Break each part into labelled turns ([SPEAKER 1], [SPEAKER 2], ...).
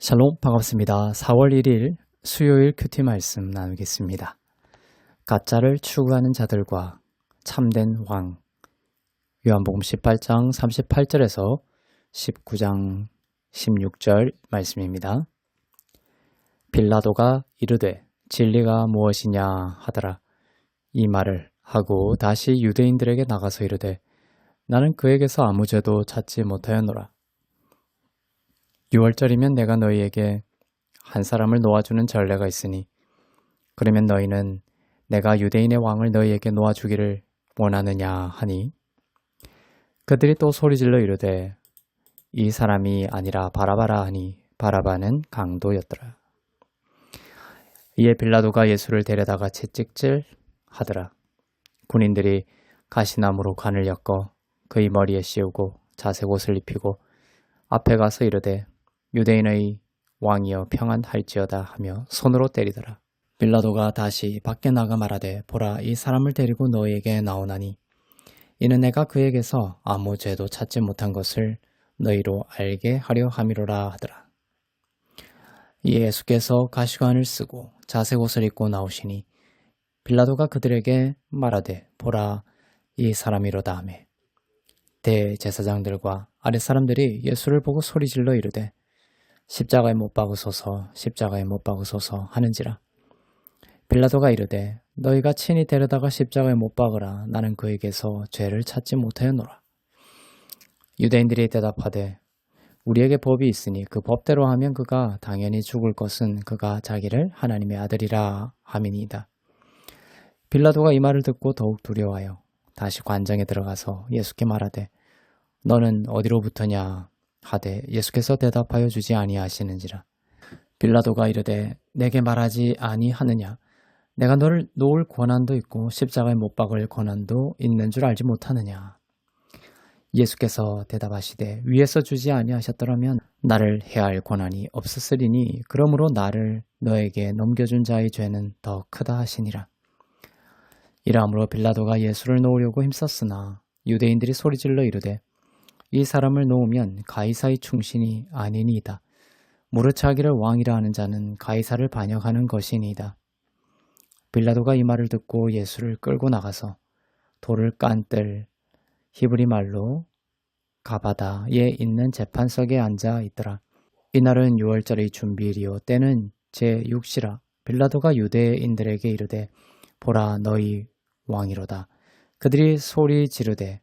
[SPEAKER 1] 샬롬 반갑습니다. 4월 1일 수요일 큐티 말씀 나누겠습니다. 가짜를 추구하는 자들과 참된 왕. 요한복음 18장 38절에서 19장 16절 말씀입니다. 빌라도가 이르되 진리가 무엇이냐 하더라. 이 말을 하고 다시 유대인들에게 나가서 이르되 나는 그에게서 아무 죄도 찾지 못하였노라. 6월절이면 내가 너희에게 한 사람을 놓아주는 전례가 있으니 그러면 너희는 내가 유대인의 왕을 너희에게 놓아주기를 원하느냐 하니 그들이 또 소리질러 이르되 이 사람이 아니라 바라바라 하니 바라바는 강도였더라. 이에 빌라도가 예수를 데려다가 채찍질 하더라. 군인들이 가시나무로 관을 엮어 그의 머리에 씌우고 자색 옷을 입히고 앞에 가서 이르되 유대인의 왕이여 평안할지어다 하며 손으로 때리더라. 빌라도가 다시 밖에 나가 말하되 보라 이 사람을 데리고 너희에게 나오나니 이는 내가 그에게서 아무 죄도 찾지 못한 것을 너희로 알게 하려 함이로라 하더라. 이에 예수께서 가시관을 쓰고 자색 옷을 입고 나오시니 빌라도가 그들에게 말하되 보라 이 사람이로다 하며 대제사장들과 아랫사람들이 예수를 보고 소리질러 이르되 십자가에 못 박으소서 십자가에 못 박으소서 하는지라. 빌라도가 이르되 너희가 친히 데려다가 십자가에 못 박으라. 나는 그에게서 죄를 찾지 못하였노라. 유대인들이 대답하되 우리에게 법이 있으니 그 법대로 하면 그가 당연히 죽을 것은 그가 자기를 하나님의 아들이라 함이니이다. 빌라도가 이 말을 듣고 더욱 두려워하여 다시 관장에 들어가서 예수께 말하되 너는 어디로부터냐 하되 예수께서 대답하여 주지 아니하시는지라. 빌라도가 이르되 내게 말하지 아니하느냐 내가 너를 놓을 권한도 있고 십자가에 못 박을 권한도 있는 줄 알지 못하느냐. 예수께서 대답하시되 위에서 주지 아니하셨더라면 나를 해할 권한이 없었으리니 그러므로 나를 너에게 넘겨준 자의 죄는 더 크다 하시니라. 이러므로 빌라도가 예수를 놓으려고 힘썼으나 유대인들이 소리질러 이르되 이 사람을 놓으면 가이사의 충신이 아니니이다. 무릇 자기를 왕이라 하는 자는 가이사를 반역하는 것이니이다. 빌라도가 이 말을 듣고 예수를 끌고 나가서 돌을 깐 뜰 히브리 말로 가바다에 있는 재판석에 앉아 있더라. 이날은 6월절의 준비일이요 때는 제6시라. 빌라도가 유대인들에게 이르되 보라 너희 왕이로다. 그들이 소리 지르되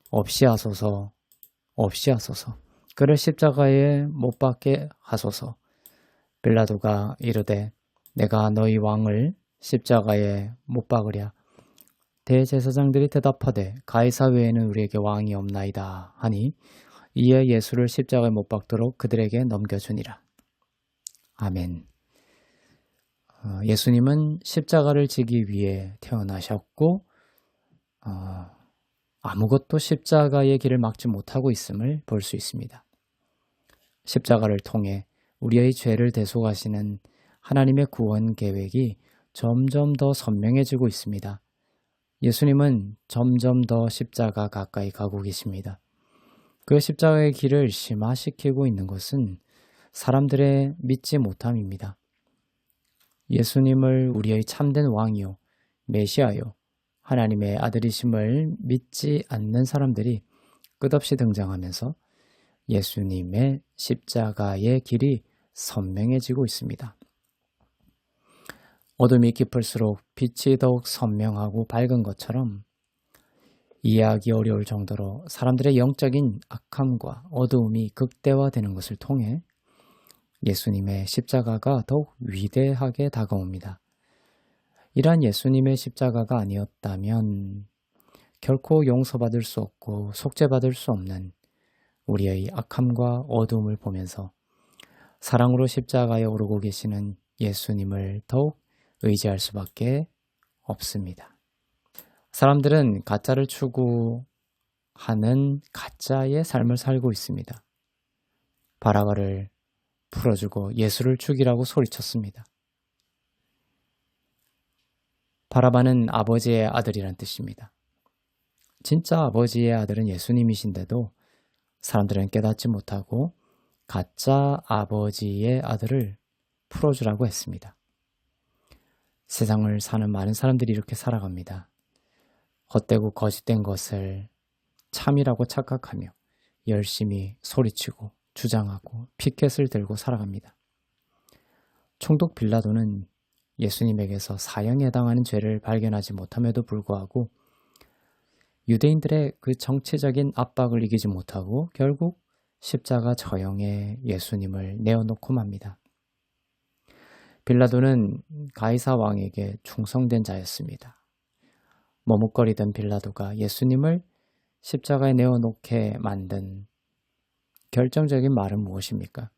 [SPEAKER 1] 없이 하소서 없이 하소서 그를 십자가에 못 박게 하소서. 빌라도가 이르되 내가 너희 왕을 십자가에 못 박으랴. 대제사장들이 대답하되 가이사 외에는 우리에게 왕이 없나이다 하니 이에 예수를 십자가에 못 박도록 그들에게 넘겨주니라. 아멘. 예수님은 십자가를 지기 위해 태어나셨고 아무것도 십자가의 길을 막지 못하고 있음을 볼 수 있습니다. 십자가를 통해 우리의 죄를 대속하시는 하나님의 구원 계획이 점점 더 선명해지고 있습니다. 예수님은 점점 더 십자가 가까이 가고 계십니다. 그 십자가의 길을 심화시키고 있는 것은 사람들의 믿지 못함입니다. 예수님을 우리의 참된 왕이요 메시아요 하나님의 아들이심을 믿지 않는 사람들이 끝없이 등장하면서 예수님의 십자가의 길이 선명해지고 있습니다. 어둠이 깊을수록 빛이 더욱 선명하고 밝은 것처럼 이해하기 어려울 정도로 사람들의 영적인 악함과 어두움이 극대화되는 것을 통해 예수님의 십자가가 더욱 위대하게 다가옵니다. 이러한 예수님의 십자가가 아니었다면 결코 용서받을 수 없고 속죄받을 수 없는 우리의 악함과 어두움을 보면서 사랑으로 십자가에 오르고 계시는 예수님을 더욱 의지할 수밖에 없습니다. 사람들은 가짜를 추구하는 가짜의 삶을 살고 있습니다. 바라바를 풀어주고 예수를 죽이라고 소리쳤습니다. 바라바는 아버지의 아들이란 뜻입니다. 진짜 아버지의 아들은 예수님이신데도 사람들은 깨닫지 못하고 가짜 아버지의 아들을 풀어주라고 했습니다. 세상을 사는 많은 사람들이 이렇게 살아갑니다. 헛되고 거짓된 것을 참이라고 착각하며 열심히 소리치고 주장하고 피켓을 들고 살아갑니다. 총독 빌라도는 예수님에게서 사형에 해당하는 죄를 발견하지 못함에도 불구하고 유대인들의 그 정치적인 압박을 이기지 못하고 결국 십자가 저형에 예수님을 내어놓고 맙니다. 빌라도는 가이사 왕에게 충성된 자였습니다. 머뭇거리던 빌라도가 예수님을 십자가에 내어놓게 만든 결정적인 말은 무엇입니까?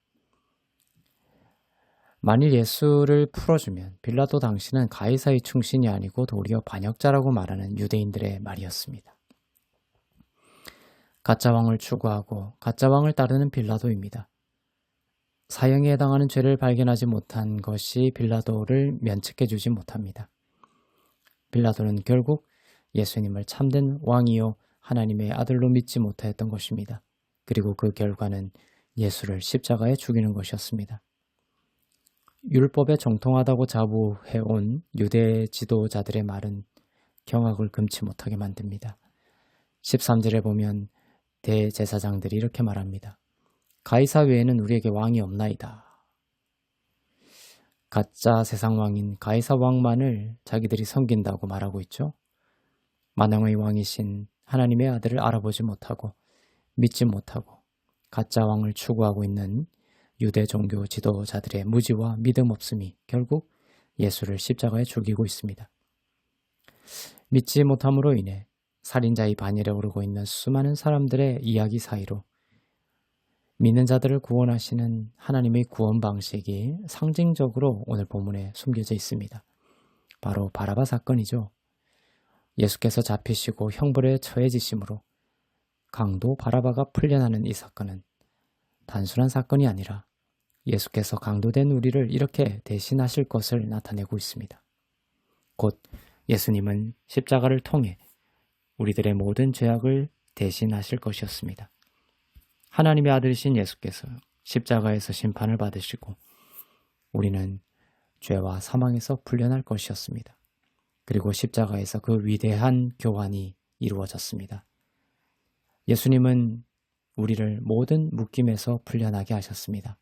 [SPEAKER 1] 만일 예수를 풀어주면 빌라도 당신은 가이사의 충신이 아니고 도리어 반역자라고 말하는 유대인들의 말이었습니다. 가짜 왕을 추구하고 가짜 왕을 따르는 빌라도입니다. 사형에 해당하는 죄를 발견하지 못한 것이 빌라도를 면책해주지 못합니다. 빌라도는 결국 예수님을 참된 왕이요 하나님의 아들로 믿지 못하였던 것입니다. 그리고 그 결과는 예수를 십자가에 죽이는 것이었습니다. 율법에 정통하다고 자부해온 유대 지도자들의 말은 경악을 금치 못하게 만듭니다. 13절에 보면 대제사장들이 이렇게 말합니다. 가이사 외에는 우리에게 왕이 없나이다. 가짜 세상 왕인 가이사 왕만을 자기들이 섬긴다고 말하고 있죠. 만왕의 왕이신 하나님의 아들을 알아보지 못하고 믿지 못하고 가짜 왕을 추구하고 있는 유대 종교 지도자들의 무지와 믿음 없음이 결국 예수를 십자가에 죽이고 있습니다. 믿지 못함으로 인해 살인자의 반열에 오르고 있는 수많은 사람들의 이야기 사이로 믿는 자들을 구원하시는 하나님의 구원 방식이 상징적으로 오늘 본문에 숨겨져 있습니다. 바로 바라바 사건이죠. 예수께서 잡히시고 형벌에 처해지심으로 강도 바라바가 풀려나는 이 사건은 단순한 사건이 아니라 예수께서 강도된 우리를 이렇게 대신하실 것을 나타내고 있습니다. 곧 예수님은 십자가를 통해 우리들의 모든 죄악을 대신하실 것이었습니다. 하나님의 아들이신 예수께서 십자가에서 심판을 받으시고 우리는 죄와 사망에서 풀려날 것이었습니다. 그리고 십자가에서 그 위대한 교환이 이루어졌습니다. 예수님은 우리를 모든 묶임에서 풀려나게 하셨습니다.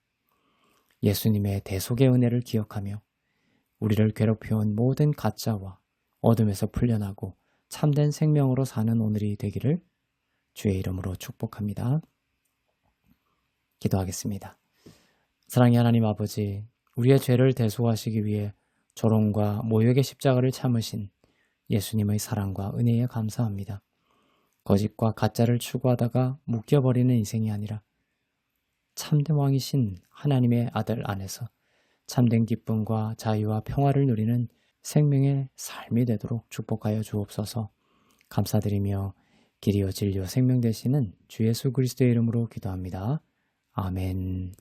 [SPEAKER 1] 예수님의 대속의 은혜를 기억하며 우리를 괴롭혀온 모든 가짜와 어둠에서 풀려나고 참된 생명으로 사는 오늘이 되기를 주의 이름으로 축복합니다. 기도하겠습니다. 사랑의 하나님 아버지, 우리의 죄를 대속하시기 위해 조롱과 모욕의 십자가를 참으신 예수님의 사랑과 은혜에 감사합니다. 거짓과 가짜를 추구하다가 묶여버리는 인생이 아니라 참된 왕이신 하나님의 아들 안에서 참된 기쁨과 자유와 평화를 누리는 생명의 삶이 되도록 축복하여 주옵소서. 감사드리며 길이요 진리요 생명 되시는 주 예수 그리스도의 이름으로 기도합니다. 아멘.